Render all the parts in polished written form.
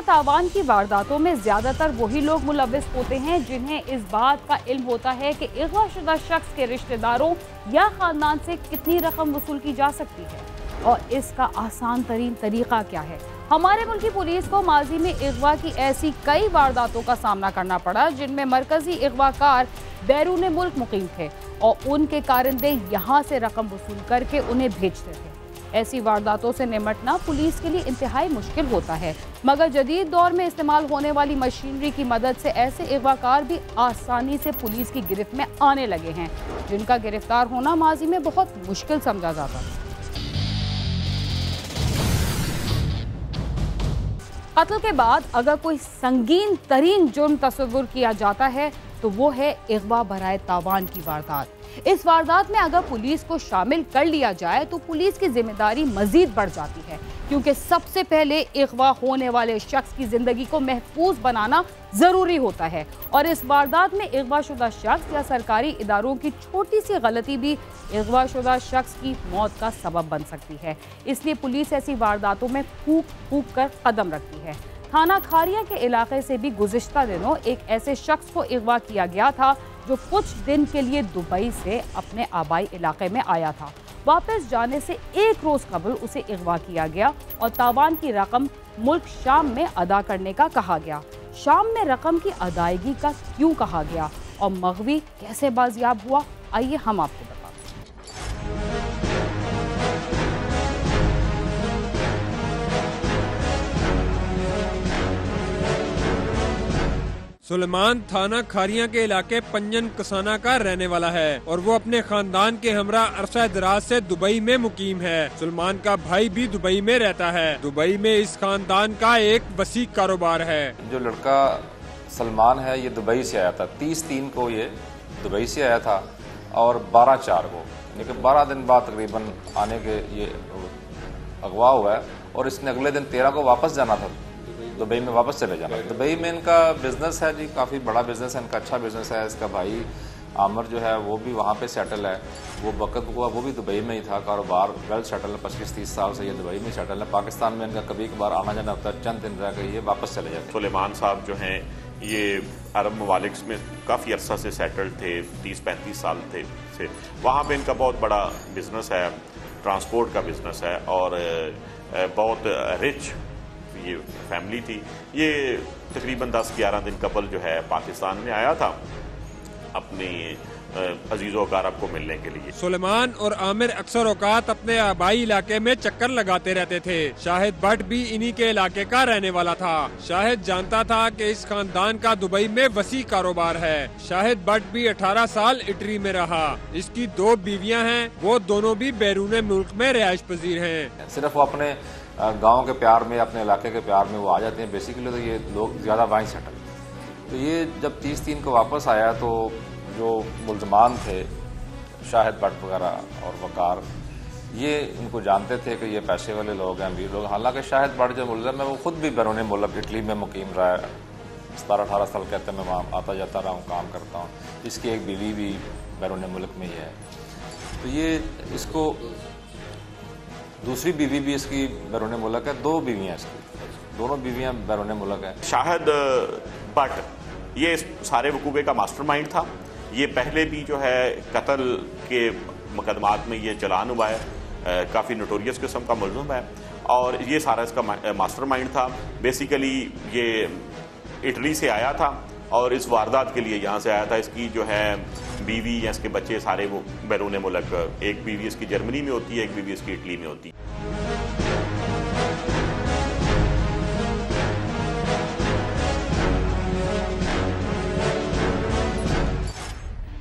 बराए तावान की वारदातों में ज्यादातर वही लोग मुलविस होते हैं जिन्हें इस बात का इल्म होता है कि अगवाशुदा शख्स के रिश्तेदारों या खानदान से कितनी रकम वसूल की जा सकती है और इसका आसान तरीन तरीका क्या है। हमारे मुल्क की पुलिस को माजी में अगवा की ऐसी कई वारदातों का सामना करना पड़ा जिनमें मरकजी अगवाकार बैरून मुल्क मुकीम थे और उनके कारिंदे यहाँ से रकम वसूल करके उन्हें भेजते थे। ऐसी वारदातों से निपटना पुलिस के लिए इंतहाई मुश्किल होता है, मगर जदीद दौर में इस्तेमाल होने वाली मशीनरी की मदद से ऐसे अगवाकार भी आसानी से पुलिस की गिरफ्त में आने लगे हैं, जिनका गिरफ्तार होना माजी में बहुत मुश्किल समझा जाता है। कत्ल के बाद अगर कोई संगीन तरीन जुर्म तस्वुर किया जाता है तो वो है अगवा बराए तावान की वारदात। इस वारदात में अगर पुलिस को शामिल कर लिया जाए तो पुलिस की जिम्मेदारी मजीद बढ़ जाती है, क्योंकि सबसे पहले अगवा होने वाले शख्स की जिंदगी को महफूज बनाना जरूरी होता है और इस वारदात में अगवाशुदा शख्स या सरकारी इदारों की छोटी सी गलती भी अगवाशुदा शख्स की मौत का सबब बन सकती है। इसलिए पुलिस ऐसी वारदातों में फूंक फूंक कर कदम रखती है। थाना खारिया के इलाके से भी गुज़िश्ता दिनों एक ऐसे शख्स को अगवा किया गया था जो कुछ दिन के लिए दुबई से अपने आबाई इलाके में आया था। वापस जाने से एक रोज कबल उसे अगवा किया गया और तावान की रकम मुल्क शाम में अदा करने का कहा गया। शाम में रकम की अदायगी का क्यों कहा गया और मगवी कैसे बाजियाब हुआ, आइए हम आपको बताते हैं। सुलेमान थाना खारिया के इलाके पंजन कसाना का रहने वाला है और वो अपने खानदान के हमरा अरसा दराज से दुबई में मुकीम है। सुलेमान का भाई भी दुबई में रहता है। दुबई में इस खानदान का एक वसी कारोबार है। जो लड़का सलमान है ये दुबई से आया था, 30/3 को ये दुबई से आया था और 12/4 को, यानी कि 12 दिन बाद तकरीबन आने के ये अगवा हुआ है और इसने अगले दिन 13 को वापस जाना था, दुबई में वापस चले जाना। दुबई में इनका बिजनेस है जी, काफ़ी बड़ा बिजनेस है इनका, अच्छा बिजनेस है। इसका भाई आमिर जो है वो भी वहाँ पे सेटल है, वो वक्त हुआ वो भी दुबई में ही था, कारोबार वेल सेटल है, 25-30 साल से ये दुबई में सेटल है। पाकिस्तान में इनका कभी कभार आना जाना होता है, चंद दिन रह गए ये वापस चले जाते हैं। सुलेमान साहब जो हैं ये अरब ममालिक में काफ़ी अरसा से सेटल थे, 30-35 साल थे। वहाँ पर इनका बहुत बड़ा बिजनेस है, ट्रांसपोर्ट का बिजनेस है और बहुत रिच ये फैमिली थी। ये तकरीबन 10-11 दिन कबल जो है पाकिस्तान में आया था अपने अजीज़ो अकारब को मिलने के लिए। सुलेमान और आमिर अक्सर औकात अपने आबाई इलाके में चक्कर लगाते रहते थे। शाहिद भट्ट भी इन्हीं के इलाके का रहने वाला था। शाहिद जानता था कि इस खानदान का दुबई में वसी कारोबार है। शाहिद भट्ट भी 18 साल इटली में रहा। इसकी 2 बीवियां हैं, वो दोनों भी बैरून मुल्क में रिहाइश पजीर हैं। सिर्फ वो अपने गाँव के प्यार में, अपने इलाके के प्यार में वो आ जाते हैं बेसिकली, तो ये लोग ज़्यादा वहीं सेटल। तो ये जब 30/3 को वापस आया तो जो मुल्ज़मान थे शाहिद भट्ट वगैरह और वकार, ये इनको जानते थे कि ये पैसे वाले लोग हैं, अमीर लोग। हालांकि शाहिद भट्ट जो मुल्ज़म है वो खुद भी बैरून मुल्क इटली में मुकीम रहा है, 17-18 साल कहते हैं मैं वहाँ आता जाता रहा हूँ, काम करता हूँ। इसकी एक बीवी भी बैरून मुल्क में ही है। तो ये इसको दूसरी बीवी भी इसकी बैरून मुल्क है, 2 बीवियाँ इसकी, दोनों बीवियाँ बैरून मुल्क है। शाहिद भट्ट ये सारे वकूबे का मास्टरमाइंड था। ये पहले भी जो है कत्ल के मुकदमात में ये चलान हुआ है, काफ़ी नोटोरियस किस्म का मुल्ज़िम है और ये सारा इसका मास्टरमाइंड था। बेसिकली ये इटली से आया था और इस वारदात के लिए यहाँ से आया था। इसकी जो है बीवी या इसके बच्चे सारे वो बैरून मुल्क, एक बीवी इसकी जर्मनी में होती है, एक बीवी इसकी इटली में होती है।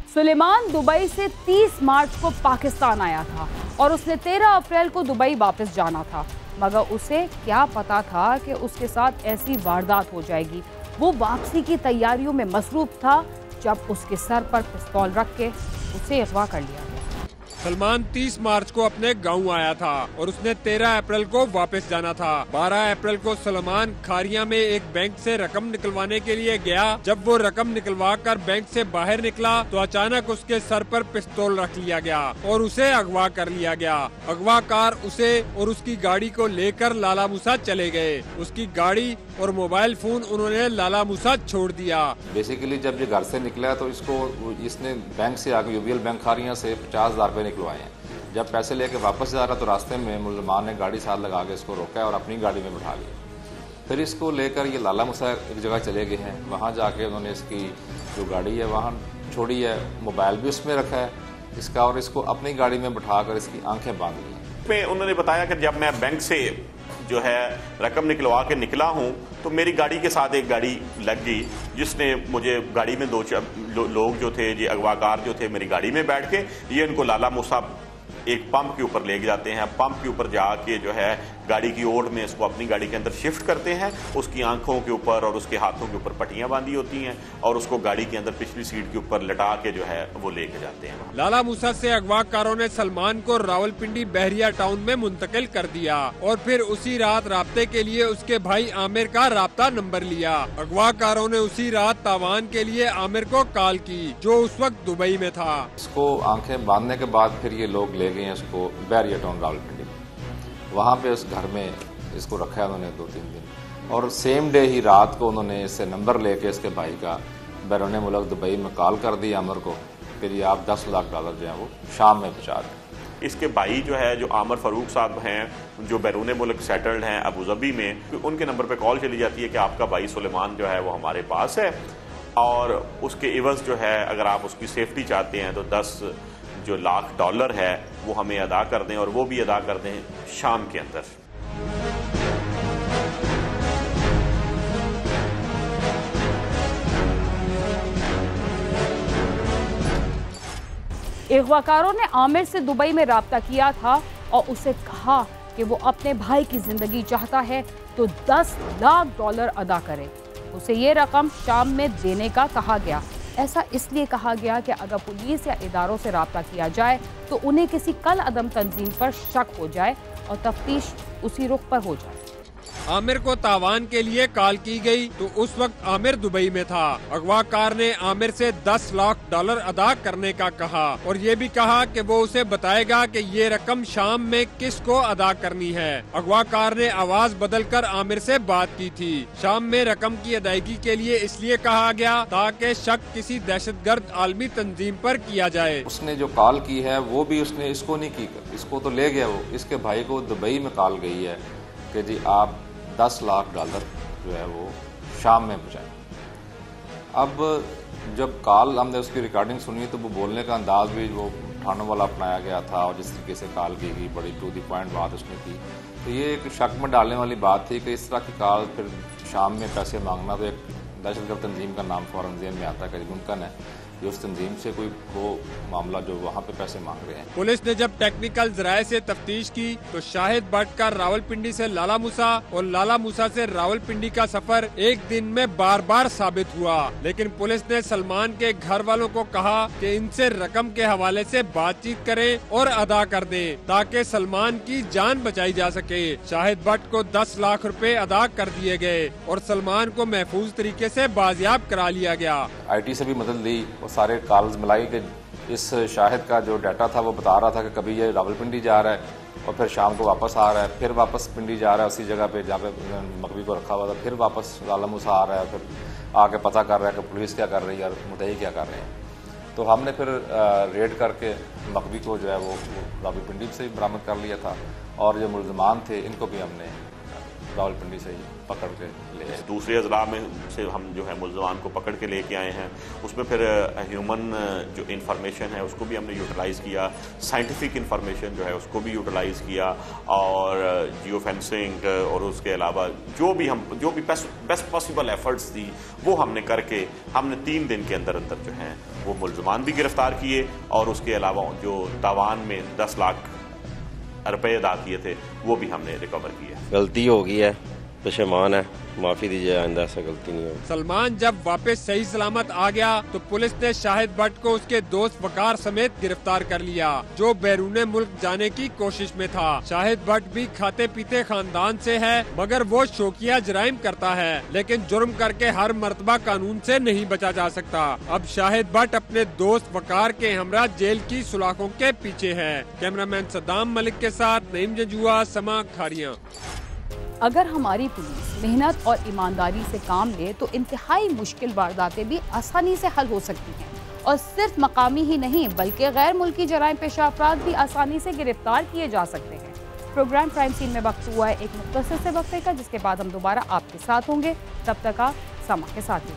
सुलेमान दुबई से 30 मार्च को पाकिस्तान आया था और उसने 13 अप्रैल को दुबई वापस जाना था, मगर उसे क्या पता था कि उसके साथ ऐसी वारदात हो जाएगी। वो वापसी की तैयारियों में मसरूफ था जब उसके सर पर पिस्तौल रख के उसे अगवा कर लिया गया। सलमान 30 मार्च को अपने गांव आया था और उसने 13 अप्रैल को वापस जाना था। 12 अप्रैल को सलमान खारिया में एक बैंक से रकम निकलवाने के लिए गया। जब वो रकम निकलवा कर बैंक से बाहर निकला तो अचानक उसके सर पर पिस्तौल रख लिया गया और उसे अगवा कर लिया गया। अगवाकार उसे और उसकी गाड़ी को लेकर लाला मूसा चले गए। उसकी गाड़ी और मोबाइल फोन उन्होंने लाला मूसा छोड़ दिया। बेसिकली जब ये घर से निकला तो इसने बैंक से आके यूबीएल बैंक खारिया से 50,000 रुपए निकलवाए हैं। जब पैसे लेके वापस जा रहा तो रास्ते में मुलजमान ने गाड़ी साथ लगा के इसको रोका और अपनी गाड़ी में बिठा लिया। फिर इसको लेकर ये लाला मूसा एक जगह चले गए हैं। वहाँ जाके उन्होंने इसकी जो गाड़ी है वहाँ छोड़ी है, मोबाइल भी उसमें रखा है इसका, और इसको अपनी गाड़ी में बिठा कर इसकी आंखें बांध ली। उन्होंने बताया कि जब मैं बैंक से जो है रकम निकलवा के निकला हूं तो मेरी गाड़ी के साथ एक गाड़ी लग गई, जिसने मुझे गाड़ी में दो लोग जो थे, ये अगवाकार जो थे, मेरी गाड़ी में बैठ के ये इनको लाला मूसा एक पंप के ऊपर ले जाते हैं। पंप के ऊपर जाके जो है गाड़ी की ओट में इसको अपनी गाड़ी के अंदर शिफ्ट करते हैं। उसकी आंखों के ऊपर और उसके हाथों के ऊपर पट्टियां बांधी होती हैं और उसको गाड़ी के अंदर पिछली सीट के ऊपर लटा के जो है वो लेके जाते हैं। लाला मूसा से अगवाकारों ने सलमान को रावलपिंडी बहरिया टाउन में मुंतकिल कर दिया और फिर उसी रात राब्ते के लिए उसके भाई आमिर का राब्ता नंबर लिया। अगवाकारों ने उसी रात तावान के लिए आमिर को कॉल की, जो उस वक्त दुबई में था। इसको आंखें बांधने के बाद फिर ये लोग ले गए इसको बहरिया टाउन रावलपिंडी। वहाँ पे उस घर में इसको रखा है उन्होंने 2-3 दिन, और सेम डे ही रात को उन्होंने इससे नंबर लेके इसके भाई का बैरून मुल्क दुबई में कॉल कर दी आमिर को कि ये आप $10 लाख जो है वो शाम में पहुँचा दें। इसके भाई जो है, जो आमिर फारूक साहब हैं, जो बैरून मुल्क सेटल्ड हैं अबू धाबी में, उनके नंबर पे कॉल चली जाती है कि आपका भाई सुलेमान जो है वो हमारे पास है और उसके इवज़ जो है अगर आप उसकी सेफ्टी चाहते हैं तो $10 लाख है वो हमें अदा कर दें, और वो भी अदा कर दें शाम के अंदर। अगवाकारों ने आमिर से दुबई में राब्ता किया था और उसे कहा कि वो अपने भाई की जिंदगी चाहता है तो $10 लाख अदा करे। उसे ये रकम शाम में देने का कहा गया। ऐसा इसलिए कहा गया कि अगर पुलिस या इदारों से राब्ता किया जाए तो उन्हें किसी कल अदम तंजीम पर शक हो जाए और तफ्तीश उसी रुख पर हो जाए। आमिर को तावान के लिए कॉल की गई तो उस वक्त आमिर दुबई में था। अगवाकार ने आमिर से $10 लाख अदा करने का कहा और ये भी कहा कि वो उसे बताएगा कि ये रकम शाम में किसको अदा करनी है। अगवाकार ने आवाज बदलकर आमिर से बात की थी। शाम में रकम की अदायगी के लिए इसलिए कहा गया ताकि शक किसी दहशतगर्द आलमी तंजीम पर किया जाए। उसने जो कॉल की है वो भी उसने इसको नहीं की, इसको तो ले गया वो, इसके भाई को दुबई में कॉल गई है कि जी आप $10 लाख जो है वो शाम में पहुँचाएं। अब जब कॉल हमने उसकी रिकॉर्डिंग सुनी तो वो बोलने का अंदाज भी वो ठाणों वाला अपनाया गया था और जिस तरीके से कॉल की गई बड़ी टू द पॉइंट बात उसने की, तो ये एक शक में डालने वाली बात थी कि इस तरह की कॉल फिर शाम में पैसे मांगना तो एक दहशतगर्द तंजीम का नाम फौरन ज़हन में आता है कि मुमकिन है कि उस तंजीम से कोई वो मामला जो वहाँ पे पैसे मांग रहे हैं। पुलिस ने जब टेक्निकल जराये से तफ्तीश की तो शाहिद भट्ट का रावलपिंडी से लाला मूसा और लाला मूसा से रावलपिंडी का सफर एक दिन में बार बार साबित हुआ। लेकिन पुलिस ने सलमान के घर वालों को कहा कि इनसे रकम के हवाले से बातचीत करें और अदा कर दें ताकि सलमान की जान बचाई जा सके। शाहिद भट्ट को $10 लाख अदा कर दिए गए और सलमान को महफूज तरीके से बाजियाब करा लिया गया। IT से भी मदद ली, सारे कॉल्स मिलाई कि इस शाहिद का जो डाटा था वो बता रहा था कि कभी ये रावलपिंडी जा रहा है और फिर शाम को वापस आ रहा है, फिर वापस पिंडी जा रहा है उसी जगह पे जहाँ पे मकबी को रखा हुआ था, फिर वापस लाला मूसा आ रहा है, फिर आके पता कर रहा है कि पुलिस क्या कर रही है और मुद्दई क्या कर रहे हैं। तो हमने फिर रेड करके मकबी को जो है वो रावलपिंडी से ही बरामद कर लिया था और जो मुलजमान थे इनको भी हमने रावलपिंडी से ही पकड़ के ले आए। दूसरे अजला में से हम जो है मुलजमान को पकड़ के लेके आए हैं, उसमें फिर ह्यूमन जो इंफॉर्मेशन है उसको भी हमने यूटिलाइज़ किया, साइंटिफिक इंफॉर्मेशन जो है उसको भी यूटिलाइज़ किया और जियो फेंसिंग और उसके अलावा जो भी बेस्ट पॉसिबल एफर्ट्स थी वो हमने करके हमने 3 दिन के अंदर अंदर जो है वो मुलजमान भी गिरफ्तार किए और उसके अलावा जो तावान में $10 लाख अदा किए थे वो भी हमने रिकवर किए। गलती हो गई है, पशेमान है, माफी दीजिए, आइंदा ऐसा गलती नहीं हो। सलमान जब वापस सही सलामत आ गया तो पुलिस ने शाहिद भट्ट को उसके दोस्त वकार समेत गिरफ्तार कर लिया, जो बैरूने मुल्क जाने की कोशिश में था। शाहिद भट्ट भी खाते पीते खानदान से है, मगर वो शौकिया जराइम करता है, लेकिन जुर्म करके हर मर्तबा कानून से नहीं बचा जा सकता। अब शाहिद भट्ट अपने दोस्त वकार के हमरा जेल की सुलाखों के पीछे है। कैमरामैन सद्दाम मलिक के साथ नईम जंजुआ, समा खारियां। अगर हमारी पुलिस मेहनत और ईमानदारी से काम ले तो इंतहाई मुश्किल वारदातें भी आसानी से हल हो सकती हैं, और सिर्फ मकामी ही नहीं बल्कि गैर मुल्की जराइम पेशा अफराद भी आसानी से गिरफ्तार किए जा सकते हैं। प्रोग्राम क्राइम सीन में वक्त हुआ है एक मुख्तसर से वक्फे का, जिसके बाद हम दोबारा आपके साथ होंगे। तब तक आप समा के साथ ही।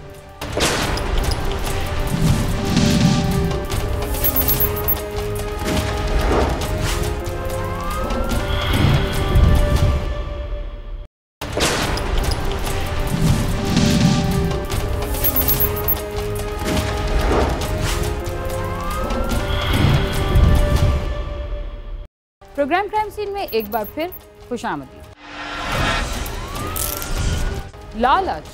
प्रोग्राम क्राइम सीन में एक बार फिर खुशामदीद। लालच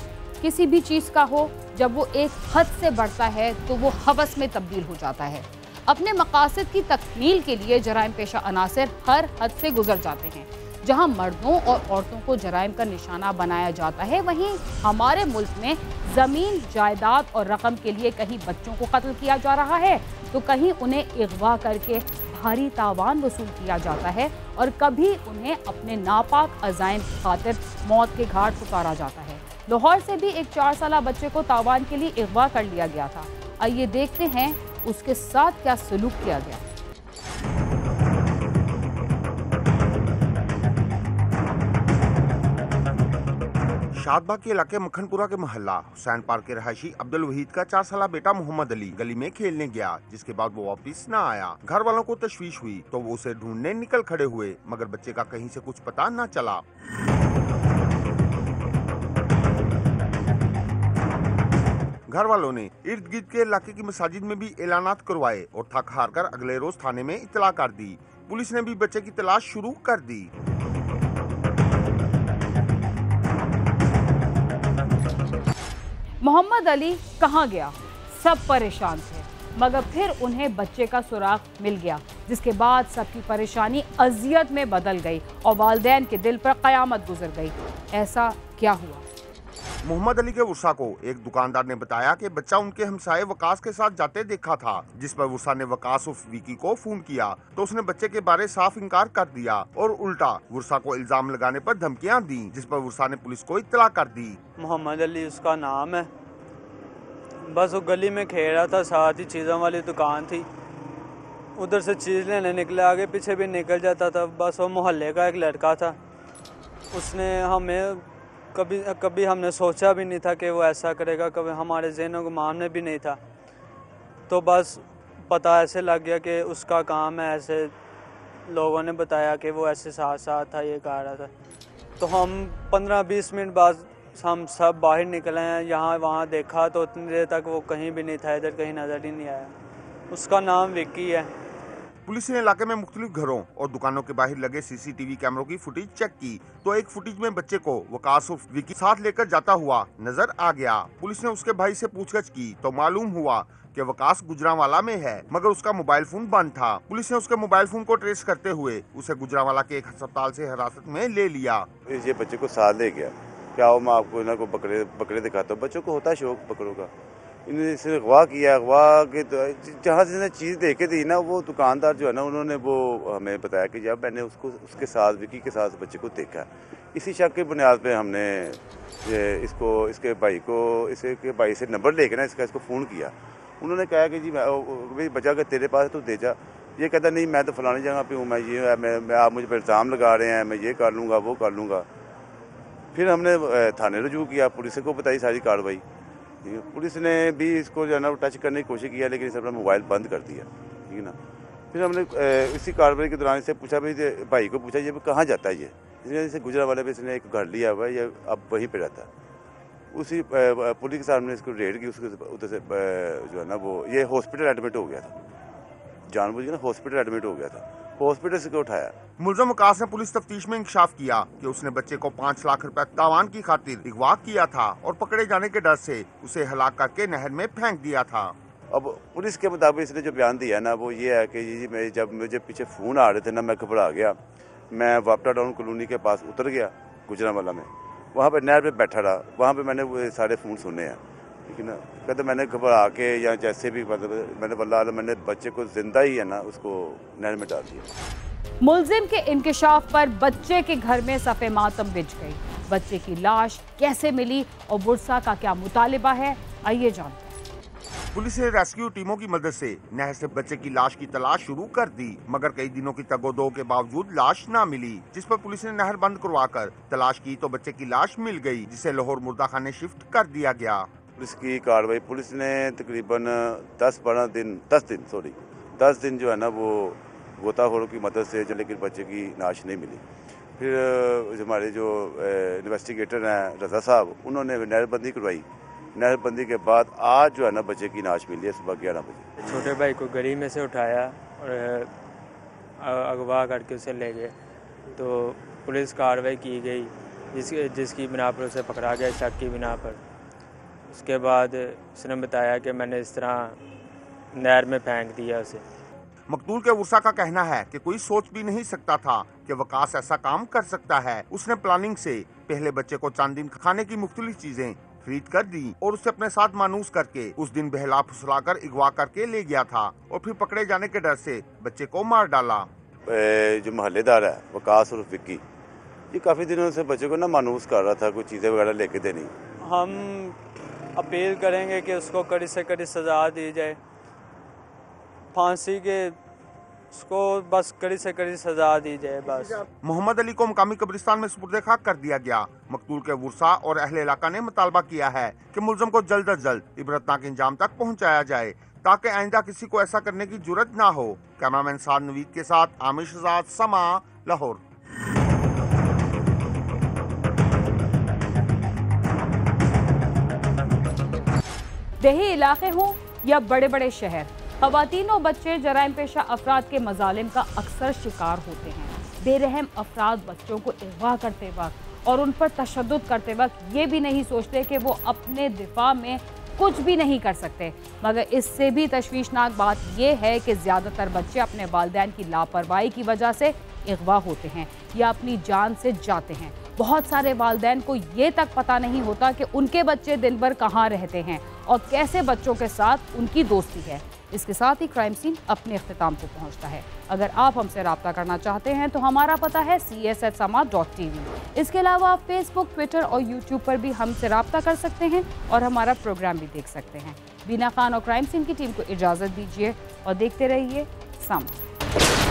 किसी भी चीज का हो, जब वो एक हद से बढ़ता है तो वो हवस में तब्दील हो जाता है। अपने मकासद की तकमील के लिए जराइम पेशा अनासर हर हद से गुजर जाते हैं। जहां मर्दों और औरतों को जराइम का निशाना बनाया जाता है, वहीं हमारे मुल्क में जमीन, जायदाद और रकम के लिए कहीं बच्चों को कत्ल किया जा रहा है तो कहीं उन्हें अगवा करके भारी तावान वसूल किया जाता है, और कभी उन्हें अपने नापाक अज़ाइम की खातिर मौत के घाट उतारा जाता है। लाहौर से भी एक 4 साला बच्चे को तावान के लिए अगवा कर लिया गया था। आइए देखते हैं उसके साथ क्या सलूक किया गया। शादबाग के इलाके मक्खनपुरा के मोहल्ला हुसैन पार्क के रहायशी अब्दुल वहीद का 4 साला बेटा मोहम्मद अली गली में खेलने गया, जिसके बाद वो वापस न आया। घर वालों को तशवीश हुई तो वो उसे ढूंढने निकल खड़े हुए, मगर बच्चे का कहीं से कुछ पता न चला। घर वालों ने इर्द गिर्द के इलाके की मसाजिद में भी ऐलानात करवाए और थक हार कर अगले रोज थाने में इत्तला कर दी। पुलिस ने भी बच्चे की तलाश शुरू कर दी। मोहम्मद अली कहाँ गया? सब परेशान थे, मगर फिर उन्हें बच्चे का सुराग मिल गया, जिसके बाद सबकी परेशानी अजियत में बदल गई और वालिदैन के दिल पर कयामत गुजर गई। ऐसा क्या हुआ? मोहम्मद अली के वर्षा को एक दुकानदार ने बताया कि बच्चा उनके हमसाये वकास के साथ जाते देखा था, जिस पर वर्षा ने वकास उर्फ विकी को फोन किया तो उसने बच्चे के बारे साफ इनकार कर दिया और उल्टा वर्षा को इल्जाम लगाने पर धमकियां दी, जिस पर वर्षा ने पुलिस को इत्तला कर दी। मोहम्मद अली उसका नाम है, बस वो गली में खेल रहा था, साथ ही चीज़ों वाली दुकान थी, उधर से चीज़ लेने निकले, आगे पीछे भी निकल जाता था। बस वो मोहल्ले का एक लड़का था, उसने हमें कभी हमने सोचा भी नहीं था कि वो ऐसा करेगा, कभी हमारे ज़हनों को मामले भी नहीं था। तो बस पता ऐसे लग गया कि उसका काम है, ऐसे लोगों ने बताया कि वो ऐसे साथ साथ था, ये कह रहा था। तो हम 15-20 मिनट बाद हम सब बाहर निकले हैं, यहाँ वहाँ देखा तो उतनी देर तक वो कहीं भी नहीं था, इधर कहीं नज़र ही नहीं आया। उसका नाम विक्की है। पुलिस ने इलाके में मुख्तलिफ घरों और दुकानों के बाहर लगे सीसीटीवी कैमरों की फुटेज चेक की तो एक फुटेज में बच्चे को वकास उर्फ विकी साथ लेकर जाता हुआ नजर आ गया। पुलिस ने उसके भाई से पूछताछ की तो मालूम हुआ कि वकास गुजरांवाला में है, मगर उसका मोबाइल फोन बंद था। पुलिस ने उसके मोबाइल फोन को ट्रेस करते हुए उसे गुजरांवाला के एक अस्पताल से हिरासत में ले लिया। ये बच्चे को साथ ले गया, क्या हो मैं आपको इन्हें को बकरे दिखाता हूँ, बच्चों को होता है शौक बकरों का। इन्होंने इसे अगवा किया, अगवा के तो जहाँ से चीज़ देखे थी ना, वो दुकानदार जो है ना, उन्होंने वो हमें बताया कि जब मैंने उसके साथ विकी के साथ बच्चे को देखा, इसी शक की बुनियाद पे हमने इसके भाई से नंबर लेके ना इसको फ़ोन किया। उन्होंने कहा कि जी भाई बच्चा अगर तेरे पास है तो दे जा। ये कहता नहीं मैं तो फलानी जगह पे हूँ, मैं आप मुझे पर इल्ज़ाम लगा रहे हैं, मैं ये कर लूँगा वो कर लूँगा। फिर हमने थाने रजू किया, पुलिस को बताई सारी कार्रवाई। पुलिस ने भी इसको जो है ना टच करने की कोशिश किया, लेकिन इसने अपना मोबाइल बंद कर दिया, ठीक है ना। फिर हमने इसी कार्रवाई के दौरान इससे पूछा, भाई को पूछा ये कहाँ जाता है ये, इसने जैसे गुजरांवाला पे इसने एक घर लिया हुआ है, ये अब वहीं पे रहता है। उसी पुलिस के सामने इसको रेड की, उसके उधर से जो है ना वो ये हॉस्पिटल एडमिट हो गया था, जानबूझ के ना हॉस्पिटल एडमिट हो गया था। हॉस्पिटल से क्यों उठाया? मुलजम वकास ने पुलिस तफ्तीश में इंकशाफ किया कि उसने बच्चे को 5 लाख रुपए तावान की खातिर अगवा किया था और पकड़े जाने के डर से उसे हलाक करके नहर में फेंक दिया था। अब पुलिस के मुताबिक इसने जो बयान दिया ना वो ये है कि जी मैं जब मुझे पीछे फ़ोन आ रहे थे ना, मैं घबरा गया, मैं वापटा टाउन कॉलोनी के पास उतर गया गुजरांवाला में, वहाँ पे नहर पे बैठा रहा, वहाँ पे मैंने वो सारे फ़ोन सुने हैं, ठीक है ना। कहते मैंने घबरा के या जैसे भी मैंने वल्लाह मैंने बच्चे को जिंदा ही है ना उसको नहर में डाल दिया। मुलजिम के इंकशाफ पर बच्चे के घर में सफ़े मातम बिछ गई। बच्चे की लाश कैसे मिली और बुरसा का क्या मुतालिबा है, आइए जानते हैं। पुलिस ने रेस्क्यू टीमों की मदद से नहर से बच्चे की लाश की तलाश शुरू कर दी, मगर कई दिनों की तगोदो के बावजूद लाश न मिली, जिस पर पुलिस ने नहर बंद करवाकर तलाश की तो बच्चे की लाश मिल गई, जिसे लाहौर मुर्दा खाने शिफ्ट कर दिया गया। पुलिस की कार्रवाई, पुलिस ने तकरीबन 10 दिन जो है ना वो गोताखोरों की मदद से, लेकिन बच्चे की लाश नहीं मिली। फिर हमारे जो इन्वेस्टिगेटर हैं रजा साहब, उन्होंने नहरबंदी करवाई। नहरबंदी के बाद आज जो है ना बच्चे की लाश मिली है सुबह 11 बजे। छोटे भाई को गली में से उठाया और अगवा करके उसे ले गए, तो पुलिस कार्रवाई की गई जिसकी बिना पर उसे पकड़ा गया, शक की बिना पर। उसके बाद उसने बताया कि मैंने इस तरह नहर में फेंक दिया उसे। मकतूल के वर्सा का कहना है कि कोई सोच भी नहीं सकता था कि वकास ऐसा काम कर सकता है। उसने प्लानिंग से पहले बच्चे को चांद दिन खाने की मुख्तलिफ चीजें खरीद कर दी और उसे अपने साथ मानूस करके उस दिन बहला फुसला कर अगवा करके ले गया था और फिर पकड़े जाने के डर से बच्चे को मार डाला। जो मोहल्लेदार है वकास और विक्की, ये काफी दिनों से बच्चे को ना मानूस कर रहा था, कुछ चीजें वगैरह लेके देनी। हम अपील करेंगे कि उसको कड़ी से कड़ी सजा दी जाए, फांसी के उसको बस कड़ी से कड़ी सजा दी जाए बस। मोहम्मद अली को मकामी कब्रिस्तान में सुपुर्द खाक कर दिया गया। मकतूल के वर्सा और अहले इलाका ने मुतालबा किया है कि मुलजम को जल्द अज जल्द इबरतनाक इंजाम तक पहुंचाया जाए ताकि आइंदा किसी को ऐसा करने की जुर्रत ना हो। कैमरामैन साद नवीद के साथ आमिर शहजाद, समा, लाहौर। देही इलाके हों या बड़े बड़े शहर, ख़वातीन और बच्चे जराइम पेशा अफराद के मजालिम का अक्सर शिकार होते हैं। बेरहम अफराद बच्चों को अगवा करते वक्त और उन पर तशद्दुद करते वक्त ये भी नहीं सोचते कि वो अपने दिफा में कुछ भी नहीं कर सकते। मगर इससे भी तशवीशनाक बात यह है कि ज़्यादातर बच्चे अपने वालिदैन की लापरवाही की वजह से अगवा होते हैं या अपनी जान से जाते हैं। बहुत सारे वालिदैन को ये तक पता नहीं होता कि उनके बच्चे दिन भर कहाँ रहते हैं और कैसे बच्चों के साथ उनकी दोस्ती है। इसके साथ ही क्राइम सीन अपने अख्तिताम को पहुंचता है। अगर आप हमसे रब्ता करना चाहते हैं तो हमारा पता है cs@sama.tv। इसके अलावा आप फेसबुक, ट्विटर और यूट्यूब पर भी हमसे रब्ता कर सकते हैं और हमारा प्रोग्राम भी देख सकते हैं। बीना खान और क्राइम सीन की टीम को इजाज़त दीजिए और देखते रहिए समा।